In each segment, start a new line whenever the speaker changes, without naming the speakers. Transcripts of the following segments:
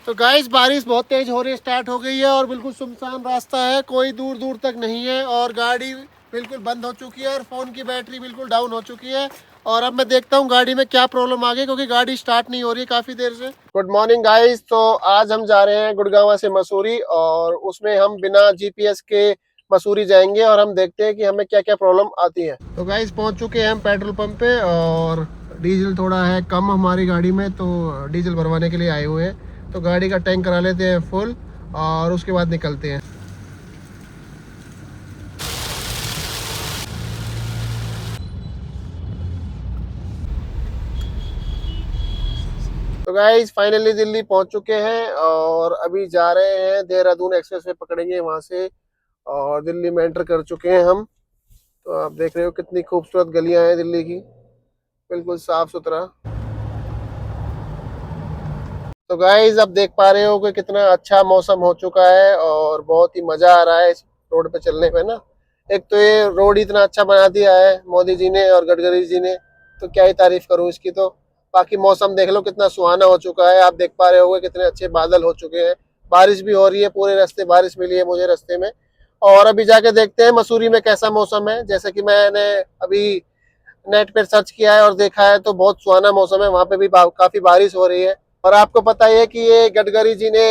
तो गाइस बारिश बहुत तेज हो रही स्टार्ट हो गई है और बिल्कुल सुनसान रास्ता है, कोई दूर दूर तक नहीं है और गाड़ी बिल्कुल बंद हो चुकी है और फ़ोन की बैटरी बिल्कुल डाउन हो चुकी है। और अब मैं देखता हूँ गाड़ी में क्या प्रॉब्लम आ गई, क्योंकि गाड़ी स्टार्ट नहीं हो रही है काफ़ी देर से। गुड मॉर्निंग गाइस, तो आज हम जा रहे हैं गुड़गांव से मसूरी और उसमें हम बिना जीपीएस के मसूरी जाएंगे और हम देखते हैं कि हमें क्या क्या प्रॉब्लम आती है। तो गाइस पहुंच चुके हैं हम पेट्रोल पंप पे और डीजल थोड़ा है कम हमारी गाड़ी में, तो डीजल भरवाने के लिए आए हुए हैं। तो गाड़ी का टैंक करा लेते हैं फुल और उसके बाद निकलते हैं। तो गाइस फाइनली दिल्ली पहुंच चुके हैं और अभी जा रहे हैं देहरादून एक्सप्रेस वे पकड़ेंगे वहां से और दिल्ली में एंटर कर चुके हैं हम। तो आप देख रहे हो कितनी खूबसूरत गलियां हैं दिल्ली की, बिल्कुल साफ सुथरा। तो गाइस अब देख पा रहे हो कि कितना अच्छा मौसम हो चुका है और बहुत ही मजा आ रहा है इस रोड पे चलने में ना। एक तो ये रोड इतना अच्छा बना दिया है मोदी जी ने और गडकरी जी ने, तो क्या ही तारीफ करूं इसकी। तो बाकी मौसम देख लो कितना सुहाना हो चुका है, आप देख पा रहे होगे कितने अच्छे बादल हो चुके हैं, बारिश भी हो रही है, पूरे रास्ते बारिश मिली है मुझे रास्ते में। और अभी जाके देखते हैं मसूरी में कैसा मौसम है। जैसे कि मैंने अभी नेट पर सर्च किया है और देखा है तो बहुत सुहाना मौसम है, वहां पे भी काफी बारिश हो रही है। और आपको पता ही है कि ये गडकरी जी ने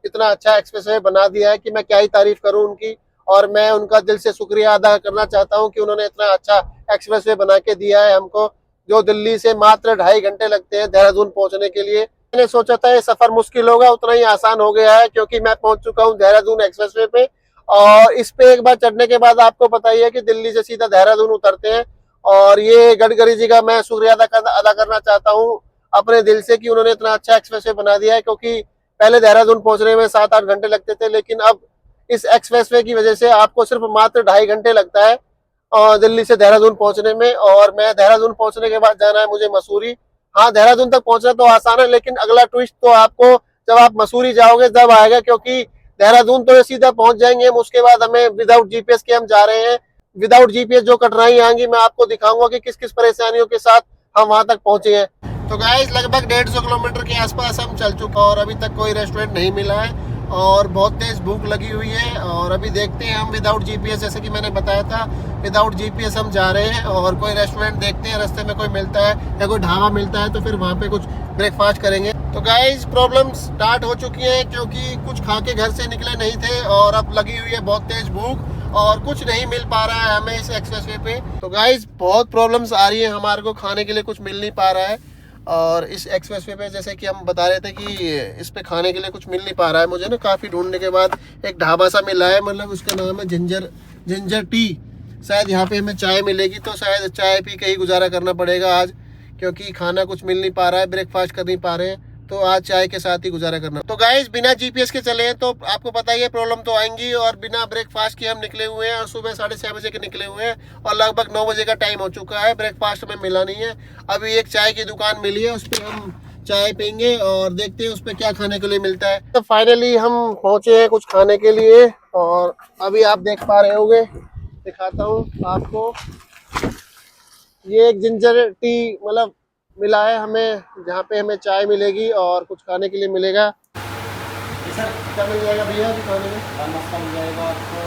इतना अच्छा एक्सप्रेसवे बना दिया है कि मैं क्या ही तारीफ करूं उनकी। और मैं उनका दिल से शुक्रिया अदा करना चाहता हूं कि उन्होंने इतना अच्छा एक्सप्रेसवे बना के दिया है हमको, जो दिल्ली से मात्र 2.5 घंटे लगते हैं देहरादून पहुंचने के लिए। मैंने सोचा था ये सफर मुश्किल होगा, उतना ही आसान हो गया है क्योंकि मैं पहुंच चुका हूँ देहरादून एक्सप्रेसवे पे। और इस पे एक बार चढ़ने के बाद आपको पता ही है कि दिल्ली से सीधा देहरादून उतरते हैं। और ये गडकरी जी का मैं शुक्रिया अदा करना चाहता हूँ अपने दिल से कि उन्होंने इतना अच्छा एक्सप्रेसवे बना दिया है। क्योंकि पहले देहरादून पहुंचने में 7-8 घंटे लगते थे, लेकिन अब इस एक्सप्रेसवे की वजह से आपको सिर्फ मात्र 2.5 घंटे लगता है और दिल्ली से देहरादून पहुंचने में। और मैं देहरादून पहुंचने के बाद जाना है मुझे मसूरी। हाँ, देहरादून तक पहुंचना तो आसान है, लेकिन अगला ट्विस्ट तो आपको जब आप मसूरी जाओगे तब आएगा, क्योंकि देहरादून तो सीधा पहुंच जाएंगे हम, उसके बाद हमें विदाउट जीपीएस के हम जा रहे हैं। विदाउट जीपीएस जो कठिनाई आएंगी मैं आपको दिखाऊंगा कि किस किस परेशानियों के साथ हम वहां तक पहुंचे हैं। तो गाइस लगभग 150 किलोमीटर के आसपास हम चल चुके हैं और अभी तक कोई रेस्टोरेंट नहीं मिला है और बहुत तेज भूख लगी हुई है। और अभी देखते हैं हम विदाउट जीपीएस, जैसे कि मैंने बताया था विदाउट जीपीएस हम जा रहे हैं और कोई रेस्टोरेंट देखते हैं रास्ते में कोई मिलता है या कोई ढाबा मिलता है तो फिर वहाँ पे कुछ ब्रेकफास्ट करेंगे। तो गाइस प्रॉब्लम स्टार्ट हो चुकी है क्योंकि कुछ खा के घर से निकले नहीं थे और अब लगी हुई है बहुत तेज भूख और कुछ नहीं मिल पा रहा है हमें इस एक्सप्रेसवे पे। तो गाइस बहुत प्रॉब्लम्स आ रही है, हमारे को खाने के लिए कुछ मिल नहीं पा रहा है। और इस एक्सप्रेसवे पे जैसे कि हम बता रहे थे कि इस पे खाने के लिए कुछ मिल नहीं पा रहा है। मुझे ना काफ़ी ढूंढने के बाद एक ढाबा सा मिला है, मतलब उसका नाम है जिंजर टी। शायद यहाँ पे हमें चाय मिलेगी, तो शायद चाय पी के ही गुजारा करना पड़ेगा आज, क्योंकि खाना कुछ मिल नहीं पा रहा है, ब्रेकफास्ट कर नहीं पा रहे हैं, तो आज चाय के साथ ही गुजारा करना। तो गाइस बिना जीपीएस के चले हैं तो आपको पता ही है प्रॉब्लम तो आएंगी। और बिना ब्रेकफास्ट के हम निकले हुए हैं और सुबह 6:30 बजे के निकले हुए हैं और लगभग 9 बजे का टाइम हो चुका है, ब्रेकफास्ट में मिला नहीं है। अभी एक चाय की दुकान मिली है, उस पर हम चाय पीएंगे और देखते हैं उस पर क्या खाने के लिए मिलता है। तो फाइनली हम पहुंचे हैं कुछ खाने के लिए और अभी आप देख पा रहे होंगे, दिखाता हूँ आपको। ये एक जिंजर टी मतलब मिला है हमें, जहाँ पे हमें चाय मिलेगी और कुछ खाने के लिए मिलेगा। सर क्या मिल जाएगा भैया अभी खाने में?
नाश्ता मिल जाएगा आपको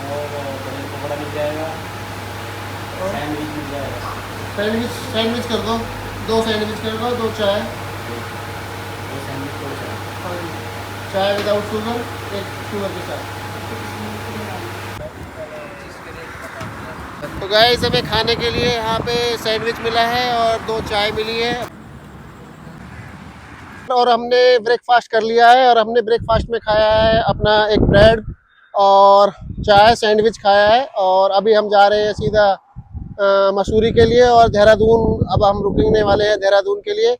और पनीर पकौड़ा मिल जाएगा, सैंडविच मिल जाएगा।
सैंडविच कर दो, 2 सैंडविच कर दो, 2 चाय।
2 सैंडविच 2 चाय।
चाय विदाउट शुगर, 1 शुगर के साथ। तो गाइस हमें खाने के लिए यहाँ पे सैंडविच मिला है और 2 चाय मिली है और हमने ब्रेकफास्ट कर लिया है। और हमने ब्रेकफास्ट में खाया है अपना एक ब्रेड और चाय, सैंडविच खाया है। और अभी हम जा रहे हैं सीधा मसूरी के लिए और देहरादून अब हम रुकने वाले हैं देहरादून के लिए।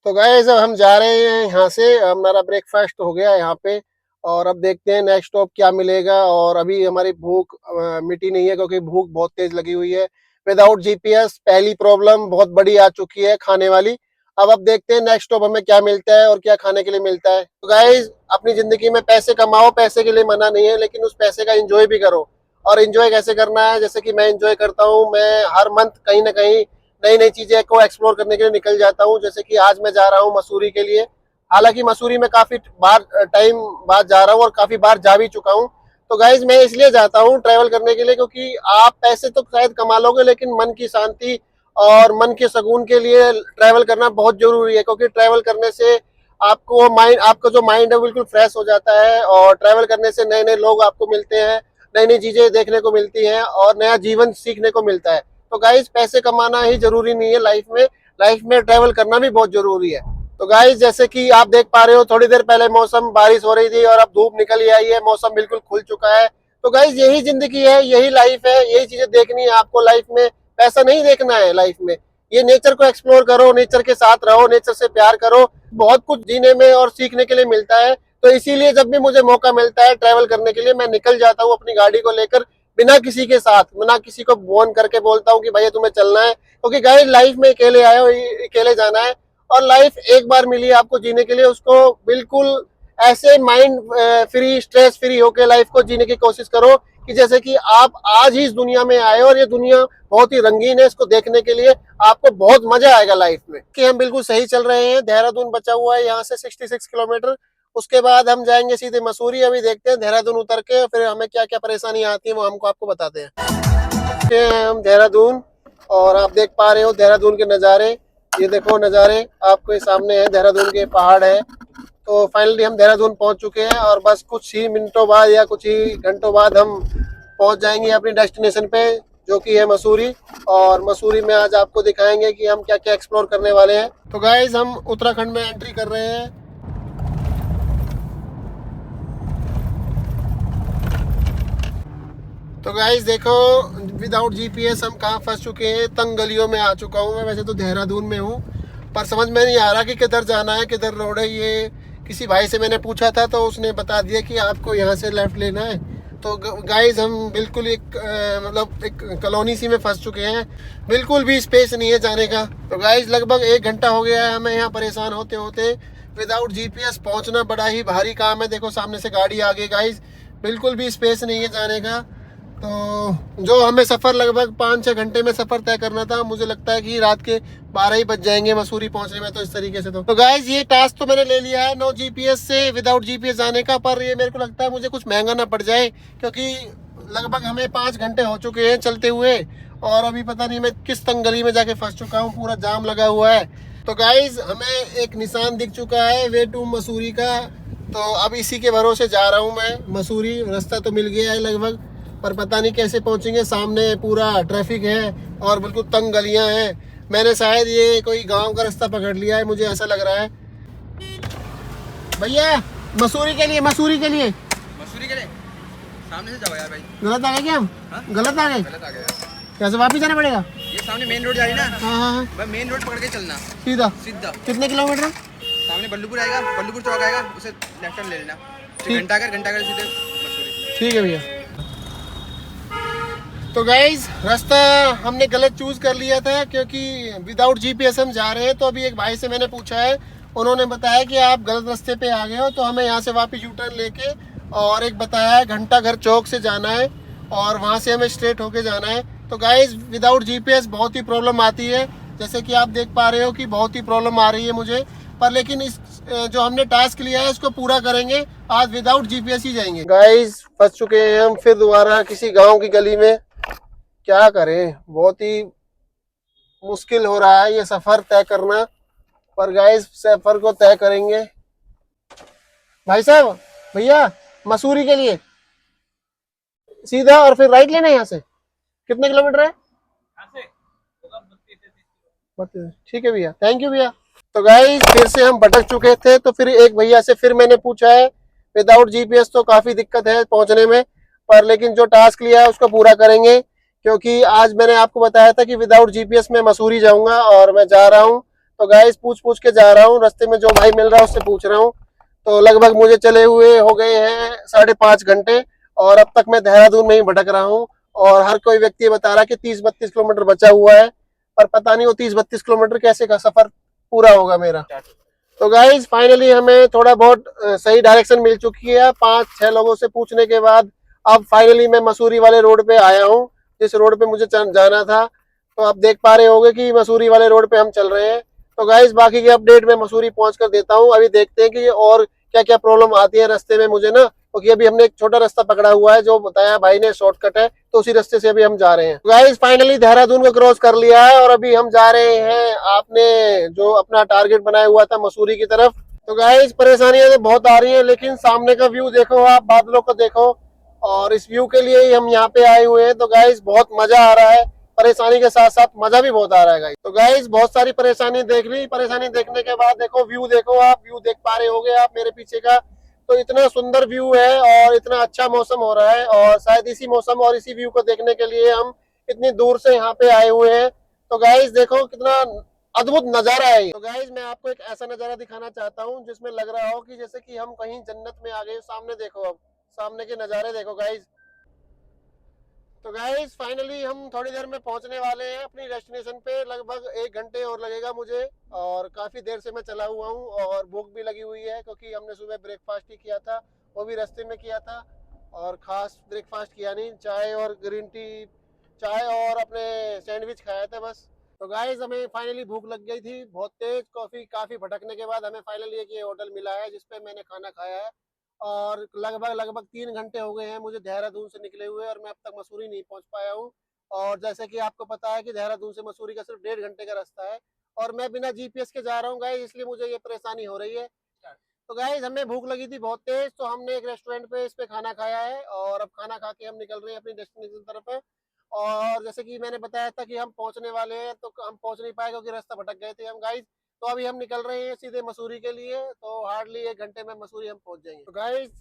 तो गाइस अब हम जा रहे हैं यहाँ से, हमारा ब्रेकफास्ट हो गया यहाँ पे और अब देखते हैं नेक्स्ट स्टॉप क्या मिलेगा। और अभी हमारी भूख मिटी नहीं है क्योंकि भूख बहुत तेज लगी हुई है। विदाउट जीपीएस पहली प्रॉब्लम बहुत बड़ी आ चुकी है खाने वाली। अब देखते हैं नेक्स्ट स्टॉप हमें क्या मिलता है और क्या खाने के लिए मिलता है। तो गाइस अपनी जिंदगी में पैसे कमाओ, पैसे के लिए मना नहीं है, लेकिन उस पैसे का एंजॉय भी करो। और एंजॉय कैसे करना है, जैसे कि मैं एंजॉय करता हूँ, मैं हर मंथ कहीं ना कहीं नई नई चीजें को एक्सप्लोर करने के लिए निकल जाता हूँ। जैसे कि आज मैं जा रहा हूँ मसूरी के लिए, हालांकि मसूरी में काफी बार टाइम बाद जा रहा हूँ और काफी बार जा भी चुका हूँ। तो गाइज मैं इसलिए जाता हूँ ट्रैवल करने के लिए, क्योंकि आप पैसे तो शायद कमा लोगे लेकिन मन की शांति और मन के सुकून के लिए ट्रैवल करना बहुत जरूरी है। क्योंकि ट्रैवल करने से आपको माइंड, आपका जो माइंड है बिल्कुल फ्रेश हो जाता है, और ट्रैवल करने से नए नए लोग आपको मिलते हैं, नई नई चीजें देखने को मिलती हैं और नया जीवन सीखने को मिलता है। तो गाइज पैसे कमाना ही जरूरी नहीं है लाइफ में ट्रैवल करना भी बहुत जरूरी है। तो गाइज जैसे कि आप देख पा रहे हो, थोड़ी देर पहले मौसम बारिश हो रही थी और अब धूप निकल ही आई है, मौसम बिल्कुल खुल चुका है। तो गाइज यही जिंदगी है, यही लाइफ है, यही चीजें देखनी है आपको लाइफ में। पैसा नहीं देखना है लाइफ में, ये नेचर को एक्सप्लोर करो, नेचर के साथ रहो, नेचर से प्यार करो, बहुत कुछ जीने में और सीखने के लिए मिलता है। तो इसीलिए जब भी मुझे मौका मिलता है ट्रैवल करने के लिए, मैं निकल जाता हूँ अपनी गाड़ी को लेकर, बिना किसी के साथ, बिना किसी को फोन करके बोलता हूँ कि भैया तुम्हें चलना है। क्योंकि गाइस लाइफ में अकेले आए हो, अकेले जाना है, और लाइफ एक बार मिली है आपको जीने के लिए, उसको बिल्कुल ऐसे माइंड फ्री, स्ट्रेस फ्री होकर लाइफ को जीने की कोशिश करो कि जैसे कि आप आज ही इस दुनिया में आए हो और ये दुनिया बहुत ही रंगीन है, इसको देखने के लिए आपको बहुत मजा आएगा लाइफ में। कि हम बिल्कुल सही चल रहे हैं, देहरादून बचा हुआ है यहाँ से 66 किलोमीटर, उसके बाद हम जाएंगे सीधे मसूरी। अभी देखते हैं देहरादून उतर के फिर हमें क्या क्या परेशानी आती है वो हमको आपको बताते हैं। हम देहरादून, और आप देख पा रहे हो देहरादून के नज़ारे, ये देखो नज़ारे आपके सामने है, देहरादून के पहाड़ है। तो फाइनली हम देहरादून पहुंच चुके हैं और बस कुछ ही मिनटों बाद या कुछ ही घंटों बाद हम पहुंच जाएंगे अपनी डेस्टिनेशन पे, जो कि है मसूरी। और मसूरी में आज आपको दिखाएंगे कि हम क्या क्या एक्सप्लोर करने वाले हैं। तो गाइज हम उत्तराखंड में एंट्री कर रहे हैं। तो गाइज देखो, विदाउट जीपीएस हम कहाँ फंस चुके हैं, तंग गलियों में आ चुका हूँ मैं। वैसे तो देहरादून में हूँ पर समझ में नहीं आ रहा कि किधर जाना है, किधर रोड है। ये किसी भाई से मैंने पूछा था तो उसने बता दिया कि आपको यहाँ से लेफ्ट लेना है। तो गाइज हम बिल्कुल एक मतलब एक कॉलोनी सी में फंस चुके हैं, बिल्कुल भी स्पेस नहीं है जाने का। तो गाइज लगभग 1 घंटा हो गया है हमें यहाँ परेशान होते होते। विदाउट जीपीएस पहुँचना बड़ा ही भारी काम है। देखो सामने से गाड़ी आ गई गाइज, बिल्कुल भी स्पेस नहीं है जाने का। तो जो हमें सफ़र लगभग 5-6 घंटे में सफ़र तय करना था, मुझे लगता है कि रात के 12 ही बज जाएंगे मसूरी पहुंचने में। तो इस तरीके से तो गाइज ये टास्क तो मैंने ले लिया है नो जीपीएस से विदाउट जीपीएस जाने का, पर ये मेरे को लगता है मुझे कुछ महंगा ना पड़ जाए, क्योंकि लगभग हमें 5 घंटे हो चुके हैं चलते हुए और अभी पता नहीं मैं किस तंग गली में जाके फंस चुका हूँ, पूरा जाम लगा हुआ है। तो गाइज हमें एक निशान दिख चुका है वे टू मसूरी का, तो अब इसी के भरोसे जा रहा हूँ मैं मसूरी। रास्ता तो मिल गया है लगभग, पर पता नहीं कैसे पहुंचेंगे। सामने पूरा ट्रैफिक है और बिल्कुल तंग गलियां हैं। मैंने शायद ये कोई गांव का रास्ता पकड़ लिया है, मुझे ऐसा लग रहा है। भैया मसूरी के लिए
सामने से जाओ यार भाई।
गलत आ गए क्या हम? गलत आ गए?
गलत आ गया यार।
कैसे वापिस जाना पड़ेगा?
ये सामने मेन रोड जा रही ना।
हाँ।
भाई मेन रोड पकड़ के चलना
सीधा
सीधा।
कितने किलोमीटर?
सामने बल्लूपुर आएगा, बल्लूपुर चौक आएगा, उसे लेफ्ट टर्न ले लेना।
ठीक।
घंटा कर सीधे मसूरी।
ठीक है भैया। तो गाइज रास्ता हमने गलत चूज कर लिया था, क्योंकि विदाउट जीपीएस हम जा रहे हैं। तो अभी एक भाई से मैंने पूछा है, उन्होंने बताया कि आप गलत रास्ते पे आ गए हो, तो हमें यहाँ से वापस यू टर्न लेके और एक बताया है घंटा घर चौक से जाना है और वहाँ से हमें स्ट्रेट होके जाना है। तो गाइज विदाउट जीपीएस बहुत ही प्रॉब्लम आती है, जैसे कि आप देख पा रहे हो कि बहुत ही प्रॉब्लम आ रही है मुझे। पर लेकिन इस जो हमने टास्क लिया है इसको पूरा करेंगे, आज विदाउट जीपीएस ही जाएंगे। गाइज फंस चुके हैं हम फिर दोबारा किसी गाँव की गली में। क्या करें, बहुत ही मुश्किल हो रहा है ये सफर तय करना, पर गाइस सफर को तय करेंगे। भाई साहब, भैया मसूरी के लिए सीधा और फिर राइट लेना है यहाँ से। कितने किलोमीटर है? 32। ठीक है भैया, थैंक यू भैया। तो गाइस फिर से हम भटक चुके थे, तो फिर एक भैया से फिर मैंने पूछा है, विदाउट जीपीएस तो काफी दिक्कत है पहुंचने में, पर लेकिन जो टास्क लिया है उसको पूरा करेंगे। क्योंकि आज मैंने आपको बताया था कि विदाउट जीपीएस में मसूरी जाऊंगा और मैं जा रहा हूं। तो गाइस पूछ के जा रहा हूं, रास्ते में जो भाई मिल रहा है उससे पूछ रहा हूं। तो लगभग मुझे चले हुए हो गए हैं 5.5 घंटे और अब तक मैं देहरादून में ही भटक रहा हूं। और हर कोई व्यक्ति बता रहा है कि 30-32 किलोमीटर बचा हुआ है, पर पता नहीं वो 30-32 किलोमीटर कैसे का सफर पूरा होगा मेरा। तो गाइज फाइनली हमें थोड़ा बहुत सही डायरेक्शन मिल चुकी है 5-6 लोगों से पूछने के बाद। अब फाइनली मैं मसूरी वाले रोड पे आया हूँ, जिस रोड पे मुझे जाना था। तो आप देख पा रहे होंगे कि मसूरी वाले रोड पे हम चल रहे हैं। तो गाइस बाकी की अपडेट मैं मसूरी पहुंच कर देता हूँ। अभी देखते हैं कि और क्या क्या प्रॉब्लम आती है रास्ते में मुझे ना, क्योंकि अभी हमने एक छोटा रास्ता पकड़ा हुआ है जो बताया भाई ने शॉर्टकट है, तो उसी रास्ते से अभी हम जा रहे हैं। गाइस फाइनली देहरादून को क्रॉस कर लिया है और अभी हम जा रहे हैं आपने जो अपना टारगेट बनाया हुआ था मसूरी की तरफ। तो गाइस परेशानियां तो बहुत आ रही है, लेकिन सामने का व्यू देखो आप, बादलों को देखो, और इस व्यू के लिए ही हम यहाँ पे आए हुए हैं। तो गाइस बहुत मजा आ रहा है, परेशानी के साथ साथ मजा भी बहुत आ रहा है गाइस। तो गाइस बहुत सारी परेशानी देख ली, परेशानी देखने के बाद देखो व्यू, देखो आप व्यू देख पा रहे होगे आप मेरे पीछे का। तो इतना सुंदर व्यू है और इतना अच्छा मौसम हो रहा है, और शायद इसी मौसम और इसी व्यू को देखने के लिए हम इतनी दूर से यहाँ पे आए हुए हैं। तो गाइस देखो कितना अद्भुत नजारा है। तो गाइस मैं आपको एक ऐसा नजारा दिखाना चाहता हूँ जिसमें लग रहा हो कि जैसे कि हम कहीं जन्नत में आ गए। सामने देखो, अब सामने के नजारे देखो गाइस। तो गाइस फाइनली हम थोड़ी देर में पहुंचने वाले हैं अपनी डेस्टिनेशन पे। लगभग 1 घंटे और लगेगा मुझे, और काफी देर से मैं चला हुआ हूँ और भूख भी लगी हुई है, क्योंकि हमने सुबह ब्रेकफास्ट ही किया था, वो भी रास्ते में किया था, और खास ब्रेकफास्ट किया नहीं, चाय और ग्रीन टी, चाय और अपने सैंडविच खाया था बस। तो गाइस हमें फाइनली भूख लग गई थी बहुत तेज, काफी भटकने के बाद हमें फाइनली एक ये होटल मिला है जिसपे मैंने खाना खाया है। और लगभग 3 घंटे हो गए हैं मुझे देहरादून से निकले हुए, और मैं अब तक मसूरी नहीं पहुंच पाया हूं। और जैसे कि आपको पता है कि देहरादून से मसूरी का सिर्फ 1.5 घंटे का रास्ता है, और मैं बिना जीपीएस के जा रहा हूं गाइस, इसलिए मुझे ये परेशानी हो रही है। तो गाइस हमें भूख लगी थी बहुत तेज, तो हमने एक रेस्टोरेंट पे इस पे खाना खाया है, और अब खाना खा के हम निकल रहे हैं अपनी डेस्टिनेशन तरफ। और जैसे कि मैंने बताया था कि हम पहुंचने वाले हैं, तो हम पहुंच नहीं पाए क्योंकि रास्ता भटक गए थे हम गाइस। तो अभी हम निकल रहे हैं सीधे मसूरी के लिए, तो हार्डली 1 घंटे में मसूरी हम पहुंच जाएंगे। तो गाइस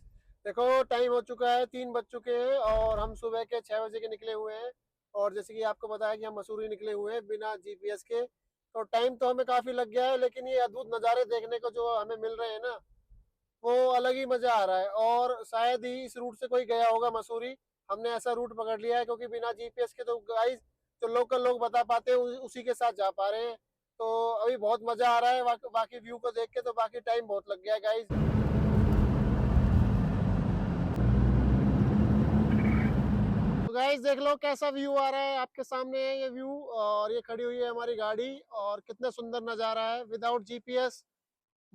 देखो टाइम हो चुका है, 3 बज चुके हैं, और हम सुबह के 6 बजे के निकले हुए हैं। और जैसे कि आपको बताया कि हम मसूरी निकले हुए हैं बिना जीपीएस के, तो टाइम तो हमें काफी लग गया है, लेकिन ये अद्भुत नज़ारे देखने को जो हमें मिल रहे हैं ना, वो अलग ही मजा आ रहा है। और शायद ही इस रूट से कोई गया होगा मसूरी, हमने ऐसा रूट पकड़ लिया है, क्योंकि बिना जीपीएस के तो गाइस जो लोकल लोग बता पाते हैं उसी के साथ जा पा रहे हैं। तो अभी बहुत मजा आ रहा है बाकी व्यू को देख के, तो बाकी टाइम बहुत लग गया है गाइस। तो गाइस देख लो कैसा व्यू आ रहा है, आपके सामने है ये व्यू, और ये खड़ी हुई है हमारी गाड़ी, और कितना सुंदर नज़ारा है विदाउट जीपीएस।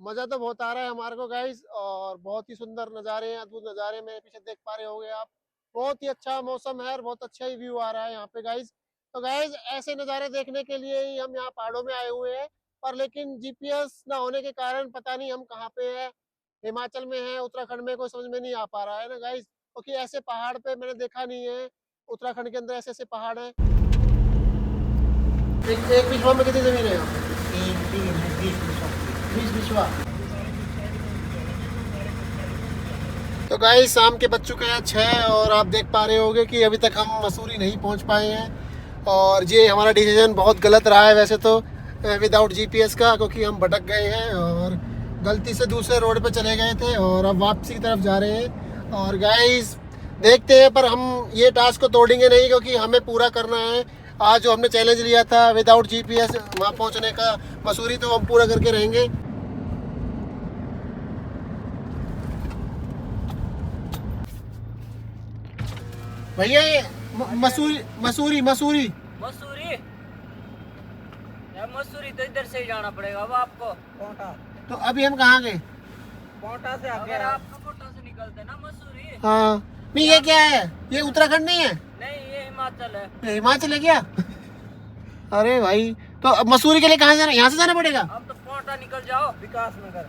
मजा तो बहुत आ रहा है हमारे को गाइस, और बहुत ही सुंदर नज़ारे हैं, अद्भुत नज़ारे मेरे पीछे देख पा रहे होंगे आप। बहुत ही अच्छा मौसम है और बहुत अच्छा ही व्यू आ रहा है यहाँ पे गाइस। तो गाइस ऐसे नज़ारे देखने के लिए ही हम यहाँ पहाड़ों में आए हुए हैं, पर लेकिन जीपीएस ना होने के कारण पता नहीं हम कहाँ पे हैं, हिमाचल में है, उत्तराखंड में, कोई समझ में नहीं आ पा रहा है ना गाइस, क्योंकि ऐसे पहाड़ पे मैंने देखा नहीं है। उत्तराखंड के अंदर ऐसे ऐसे पहाड़ हैं। एक बिछवा में कितनी जमीन है यहाँ पे? 20 बिछवा। तो गाइस शाम के बज चुके हैं 6, और आप देख पा रहे होंगे कि अभी तक हम मसूरी नहीं पहुंच पाए हैं, और ये हमारा डिसीजन बहुत गलत रहा है वैसे तो विदाउट जीपीएस का, क्योंकि हम भटक गए हैं और गलती से दूसरे रोड पे चले गए थे, और अब वापसी की तरफ जा रहे हैं। और गाइस देखते हैं, पर हम ये टास्क को तोड़ेंगे नहीं, क्योंकि हमें पूरा करना है आज जो हमने चैलेंज लिया था विदाउट जीपीएस वहाँ पहुँचने का मसूरी, तो हम पूरा करके रहेंगे। भैया ये मसूरी मसूरी मसूरी
मसूरी यार, मसूरी तो इधर से ही जाना पड़ेगा अब आपको। कोटा
तो अभी हम कहाँ गए?
कोटा से अगर आप कोटा से निकलते ना मसूरी।
हाँ नहीं, ये क्या है, ये उत्तराखंड नहीं है?
नहीं ये हिमाचल है।
ये हिमाचल है क्या? अरे भाई तो अब मसूरी के लिए कहाँ जाना, यहाँ से जाना पड़ेगा?
अब तो कोटा निकल जाओ, विकास नगर,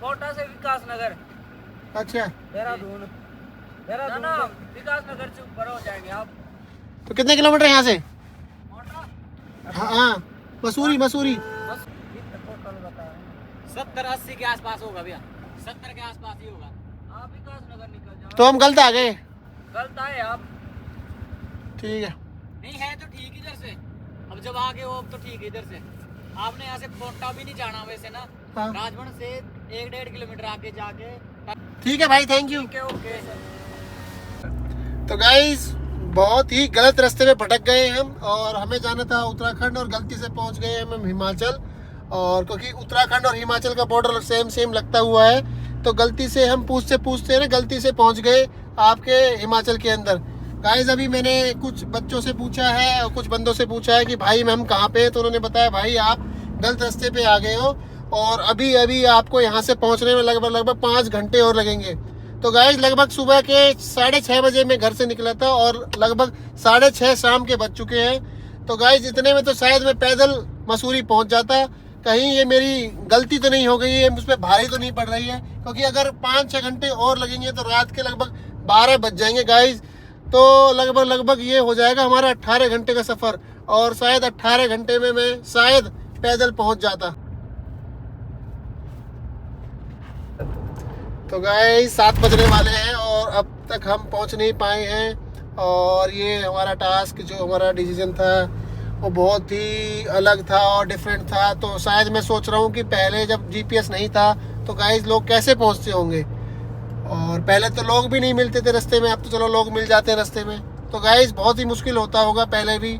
कोटा से विकास नगर।
अच्छा
देहरादून ना, विकास नगर से ऊपर हो जाएंगे आप।
तो कितने किलोमीटर यहाँ से?
कोटा
हाँ हाँ मसूरी मसूरी
70-80 के आसपास होगा भैया, 70 के आसपास ही होगा। आप विकास नगर निकल जाओ।
तो हम गलत आ गए?
गलत आए आप।
ठीक है,
नहीं है तो ठीक इधर से, अब जब आगे हो अब तो ठीक है इधर से। आपने यहाँ से कोटा भी नहीं जाना वैसे ना,
हाँ।
राजमंड से 1-1.5 किलोमीटर आगे जाके।
ठीक है भाई, थैंक यू।
ओके।
तो गाइस बहुत ही गलत रास्ते में भटक गए हम, और हमें जाना था उत्तराखंड, और गलती से पहुंच गए हम हिमाचल। और क्योंकि उत्तराखंड और हिमाचल का बॉर्डर सेम लगता हुआ है, तो गलती से हम पूछते ना गलती से पहुंच गए आपके हिमाचल के अंदर। गाइस अभी मैंने कुछ बच्चों से पूछा है और कुछ बंदों से पूछा है कि भाई हम कहाँ पे हैं, तो उन्होंने बताया भाई आप गलत रास्ते पे आ गए हो और अभी अभी आपको यहाँ से पहुँचने में लगभग 5 घंटे और लगेंगे। तो गाइज लगभग सुबह के 6:30 बजे मैं घर से निकला था और लगभग 6:30 शाम के बज चुके हैं। तो गाइज इतने में तो शायद मैं पैदल मसूरी पहुँच जाता। कहीं ये मेरी गलती तो नहीं हो गई है, मुझ पर भारी तो नहीं पड़ रही है, क्योंकि अगर 5-6 घंटे और लगेंगे तो रात के लगभग 12 बज जाएंगे गाइज। तो लगभग ये हो जाएगा हमारा 18 घंटे का सफ़र और शायद 18 घंटे में मैं शायद पैदल पहुंच जाता। तो गाइस 7 बजने वाले हैं और अब तक हम पहुंच नहीं पाए हैं और ये हमारा टास्क जो हमारा डिसीजन था वो बहुत ही अलग था और डिफरेंट था। तो शायद मैं सोच रहा हूँ कि पहले जब जीपीएस नहीं था तो गाइस लोग कैसे पहुँचते होंगे, और पहले तो लोग भी नहीं मिलते थे रास्ते में, अब तो चलो लोग मिल जाते हैं रास्ते में। तो गाइस बहुत ही मुश्किल होता होगा पहले भी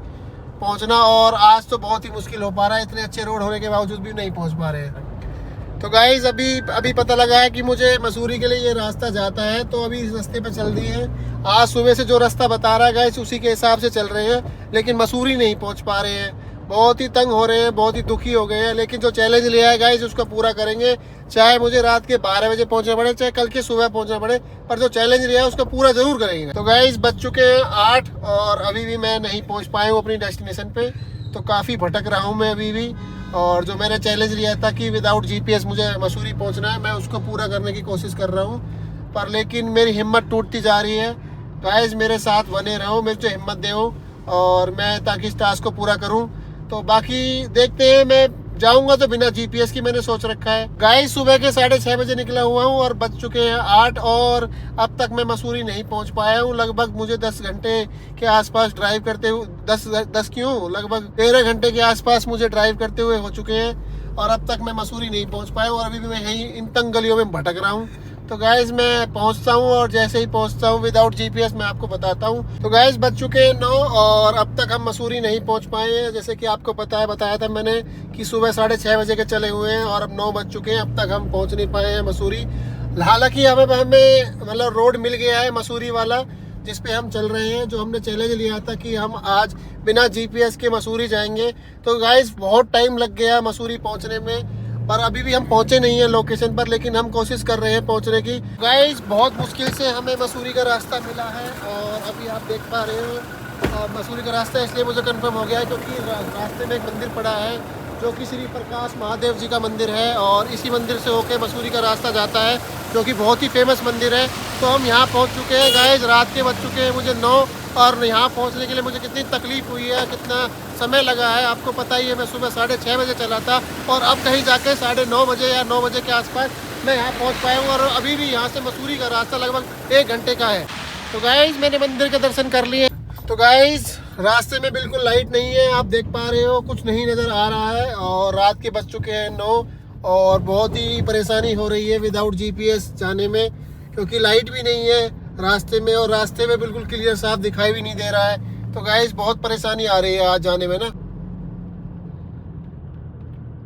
पहुंचना, और आज तो बहुत ही मुश्किल हो पा रहा है, इतने अच्छे रोड होने के बावजूद भी नहीं पहुंच पा रहे हैं। तो गाइस अभी पता लगा है कि मुझे मसूरी के लिए ये रास्ता जाता है, तो अभी इस रास्ते पे चल दिए हैं। आज सुबह से जो रास्ता बता रहा है गाइस उसी के हिसाब से चल रहे हैं, लेकिन मसूरी नहीं पहुँच पा रहे हैं। बहुत ही तंग हो रहे हैं, बहुत ही दुखी हो गए हैं, लेकिन जो चैलेंज लिया है गाइस उसको पूरा करेंगे, चाहे मुझे रात के 12 बजे पहुंचना पड़े, चाहे कल के सुबह पहुंचना पड़े, पर जो चैलेंज लिया है उसको पूरा जरूर करेंगे। तो गाइस बज चुके हैं 8 और अभी भी मैं नहीं पहुंच पाया हूँ अपनी डेस्टिनेशन पे, तो काफ़ी भटक रहा हूँ मैं अभी भी। और जो मैंने चैलेंज लिया था कि विदाउट जीपीएस मुझे मसूरी पहुँचना है, मैं उसको पूरा करने की कोशिश कर रहा हूँ, पर लेकिन मेरी हिम्मत टूटती जा रही है। गाइस मेरे साथ बने रहो, मुझे हिम्मत दो और मैं ताकि इस टास्क को पूरा करूँ। तो बाकी देखते हैं, मैं जाऊंगा तो बिना जीपीएस की मैंने सोच रखा है। गाइस सुबह के 6:30 बजे निकला हुआ हूँ और बज चुके हैं 8 और अब तक मैं मसूरी नहीं पहुंच पाया हूँ। लगभग मुझे 10 घंटे के आसपास ड्राइव करते हुए 10 क्यों लगभग 13 घंटे के आसपास मुझे ड्राइव करते हुए हो चुके हैं और अब तक मैं मसूरी नहीं पहुँच पाया हूँ और अभी भी मैं यहीं इन तंग गलियों में भटक रहा हूँ। तो गाइज मैं पहुंचता हूं और जैसे ही पहुंचता हूं विदाउट जीपीएस मैं आपको बताता हूं। तो गाइज बज चुके हैं 9 और अब तक हम मसूरी नहीं पहुंच पाए हैं। जैसे कि आपको बताया था मैंने कि सुबह 6:30 बजे के चले हुए हैं और अब 9 बज चुके हैं, अब तक हम पहुंच नहीं पाए हैं मसूरी। हालांकि हमें मतलब रोड मिल गया है मसूरी वाला जिस पे हम चल रहे हैं, जो हमने चैलेंज लिया था कि हम आज बिना जीपीएस के मसूरी जाएंगे। तो गाइज बहुत टाइम लग गया मसूरी पहुँचने में, पर अभी भी हम पहुंचे नहीं है लोकेशन पर, लेकिन हम कोशिश कर रहे हैं पहुंचने की। गाइस बहुत मुश्किल से हमें मसूरी का रास्ता मिला है और अभी आप देख पा रहे हो और मसूरी का रास्ता इसलिए मुझे कंफर्म हो गया है क्योंकि रास्ते में एक मंदिर पड़ा है जो कि श्री प्रकाश महादेव जी का मंदिर है और इसी मंदिर से होकर मसूरी का रास्ता जाता है जो कि बहुत ही फेमस मंदिर है। तो हम यहाँ पहुँच चुके हैं गाइस, रात के बज चुके हैं मुझे 9 और यहाँ पहुँचने के लिए मुझे कितनी तकलीफ हुई है, कितना समय लगा है आपको पता ही है। मैं सुबह 6:30 बजे चला था और अब कहीं जाके 9:30 बजे या 9 बजे के आसपास मैं यहाँ पहुँच पाया हूँ और अभी भी यहाँ से मसूरी का रास्ता लगभग 1 घंटे का है। तो गाइज मैंने मंदिर के दर्शन कर लिए। तो गाइज रास्ते में बिल्कुल लाइट नहीं है, आप देख पा रहे हो कुछ नहीं नज़र आ रहा है और रात के बज चुके हैं 9 और बहुत ही परेशानी हो रही है विदाउट जीपीएस जाने में, क्योंकि लाइट भी नहीं है रास्ते में और रास्ते में बिल्कुल क्लियर साफ दिखाई भी नहीं दे रहा है। तो गाइस बहुत परेशानी आ रही है आज जाने में ना।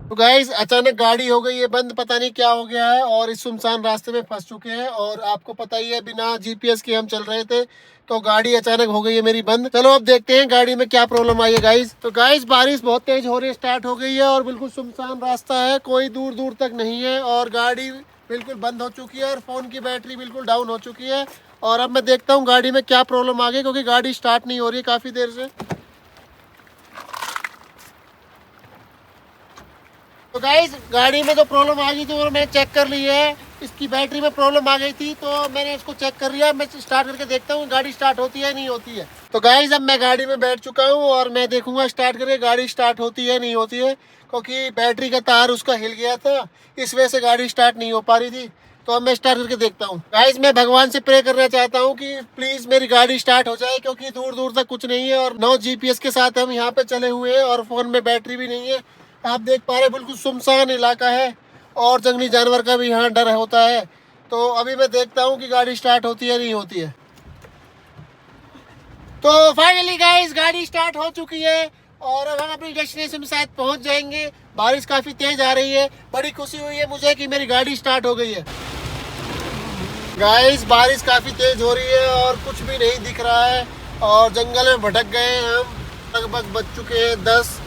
तो गाइस अचानक गाड़ी हो गई है बंद, पता नहीं क्या हो गया है और इस सुनसान रास्ते में फंस चुके हैं और आपको पता ही है बिना जीपीएस के हम चल रहे थे तो गाड़ी अचानक हो गई है मेरी बंद। चलो अब देखते हैं गाड़ी में क्या प्रॉब्लम आई है गाइस। तो गाइस बारिश बहुत तेज हो रही है, स्टार्ट हो गई है और बिल्कुल सुनसान रास्ता है, कोई दूर दूर तक नहीं है और गाड़ी बिल्कुल बंद हो चुकी है और फोन की बैटरी बिल्कुल डाउन हो चुकी है। और अब मैं देखता हूँ गाड़ी में क्या प्रॉब्लम आ गई, क्योंकि गाड़ी स्टार्ट नहीं हो रही है काफ़ी देर से। तो गाइस गाड़ी में जो प्रॉब्लम आ गई थी वो मैंने चेक कर ली है, इसकी बैटरी में प्रॉब्लम आ गई थी तो मैंने इसको चेक कर लिया। मैं स्टार्ट करके देखता हूँ गाड़ी स्टार्ट होती है नहीं होती है। तो गाइस अब मैं गाड़ी में बैठ चुका हूँ और मैं देखूंगा स्टार्ट करके गाड़ी स्टार्ट होती है नहीं होती है, क्योंकि बैटरी का तार उसका हिल गया था, इस वजह से गाड़ी स्टार्ट नहीं हो पा रही थी। तो अब मैं स्टार्ट करके देखता हूँ। गाइस मैं भगवान से प्रे करना चाहता हूँ कि प्लीज़ मेरी गाड़ी स्टार्ट हो जाए, क्योंकि दूर दूर तक कुछ नहीं है और 9 जीपीएस के साथ हम यहाँ पे चले हुए हैं और फ़ोन में बैटरी भी नहीं है। आप देख पा रहे बिल्कुल सुनसान इलाका है और जंगली जानवर का भी यहाँ डर होता है। तो अभी मैं देखता हूँ कि गाड़ी स्टार्ट होती है नहीं होती है। तो फाइनली गाइस गाड़ी स्टार्ट हो चुकी है और अब हम अपनी डेस्टिनेशन में शायद पहुँच जाएंगे। बारिश काफ़ी तेज़ आ रही है, बड़ी खुशी हुई है मुझे कि मेरी गाड़ी स्टार्ट हो गई है। गाइस बारिश काफ़ी तेज़ हो रही है और कुछ भी नहीं दिख रहा है और जंगल में भटक गए हैं हम। लगभग बज चुके हैं 10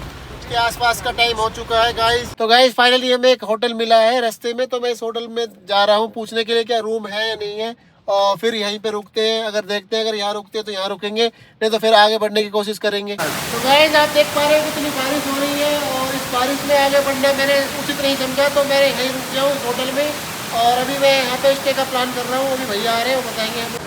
के आसपास का टाइम हो चुका है गाइस। तो गाइस फाइनली हमें एक होटल मिला है रास्ते में, तो मैं इस होटल में जा रहा हूँ पूछने के लिए क्या रूम है या नहीं है, और फिर यहीं पे रुकते हैं। अगर देखते हैं अगर यहाँ रुकते हैं तो यहाँ रुकेंगे, नहीं तो फिर आगे बढ़ने की कोशिश करेंगे। तो गाइस आप देख पा रहे हो कितनी बारिश हो रही है, और इस बारिश में आगे बढ़ना मैंने उचित नहीं समझा, तो मैं यहीं रुक जाऊँ इस होटल में। और अभी मैं यहाँ पे स्टे का प्लान कर रहा हूँ, अभी भैया आ रहे हैं वो बताएंगे हमें।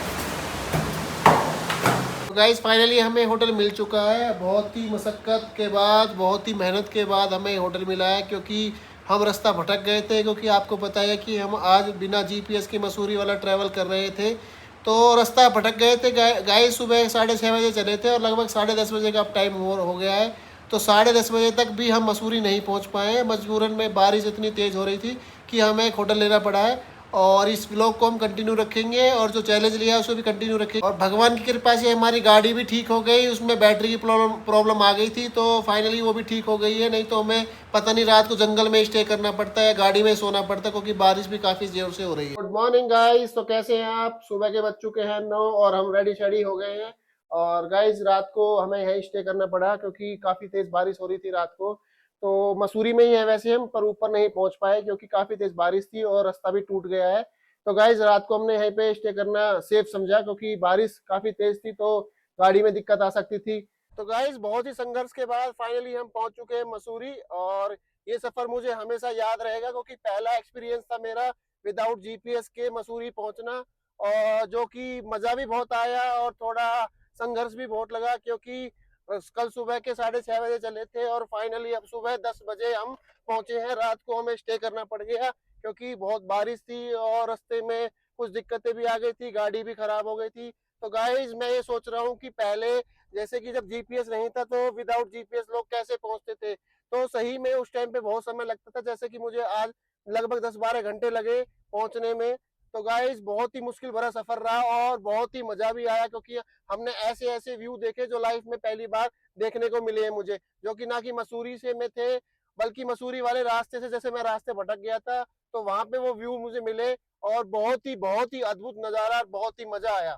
गाइस फाइनली हमें होटल मिल चुका है। बहुत ही मशक्क़त के बाद, बहुत ही मेहनत के बाद हमें होटल मिला है, क्योंकि हम रास्ता भटक गए थे। क्योंकि आपको पता है कि हम आज बिना जीपीएस के मसूरी वाला ट्रैवल कर रहे थे, तो रास्ता भटक गए थे। गाइस सुबह 6:30 बजे चले थे और लगभग 10:30 बजे का अब टाइम हो गया है। तो 10:30 बजे तक भी हम मसूरी नहीं पहुंच पाए हैं। मजबूरन में बारिश इतनी तेज़ हो रही थी कि हमें एक होटल लेना पड़ा है। और इस ब्लॉग को हम कंटिन्यू रखेंगे, और जो चैलेंज लिया है उसको भी कंटिन्यू रखेंगे। और भगवान की कृपा से हमारी गाड़ी भी ठीक हो गई, उसमें बैटरी की प्रॉब्लम आ गई थी, तो फाइनली वो भी ठीक हो गई है। नहीं तो हमें पता नहीं रात को जंगल में स्टे करना पड़ता है, गाड़ी में सोना पड़ता है, क्योंकि बारिश भी काफ़ी जोर से हो रही है। गुड मॉर्निंग गाइस, तो कैसे हैं आप? सुबह के बज चुके हैं 9 और हम रेडी शेडी हो गए हैं। और गाइस रात को हमें यहीं स्टे करना पड़ा, क्योंकि काफ़ी तेज़ बारिश हो रही थी रात को। तो मसूरी में ही है वैसे हम, पर ऊपर नहीं पहुंच पाए क्योंकि काफ़ी तेज़ बारिश थी और रास्ता भी टूट गया है। तो गाइज रात को हमने यहीं पे स्टे करना सेफ समझा, क्योंकि बारिश काफी तेज थी तो गाड़ी में दिक्कत आ सकती थी। तो गाइज बहुत ही संघर्ष के बाद फाइनली हम पहुंच चुके हैं मसूरी, और ये सफर मुझे हमेशा याद रहेगा, क्योंकि पहला एक्सपीरियंस था मेरा विदाउट जीपीएस के मसूरी पहुंचना। और जो कि मजा भी बहुत आया और थोड़ा संघर्ष भी बहुत लगा, क्योंकि कल सुबह के 6:30 बजे चले थे और फाइनली अब सुबह 10 बजे हम पहुंचे हैं। रात को हमें स्टे करना पड़ गया, क्योंकि बहुत बारिश थी और रास्ते में कुछ दिक्कतें भी आ गई थी, गाड़ी भी खराब हो गई थी। तो गाइज मैं ये सोच रहा हूँ कि पहले जैसे कि जब जीपीएस नहीं था तो विदाउट जीपीएस लोग कैसे पहुंचते थे, तो सही में उस टाइम पे बहुत समय लगता था, जैसे कि मुझे आज लगभग 10-12 घंटे लगे पहुंचने में। तो गाइज बहुत ही मुश्किल भरा सफर रहा और बहुत ही मजा भी आया, क्योंकि हमने ऐसे ऐसे व्यू देखे जो लाइफ में पहली बार देखने को मिले हैं मुझे, जो कि ना कि मसूरी से में थे, बल्कि मसूरी वाले रास्ते से जैसे मैं रास्ते भटक गया था, तो वहां पे वो व्यू मुझे मिले और बहुत ही अद्भुत नजारा, बहुत ही मजा आया।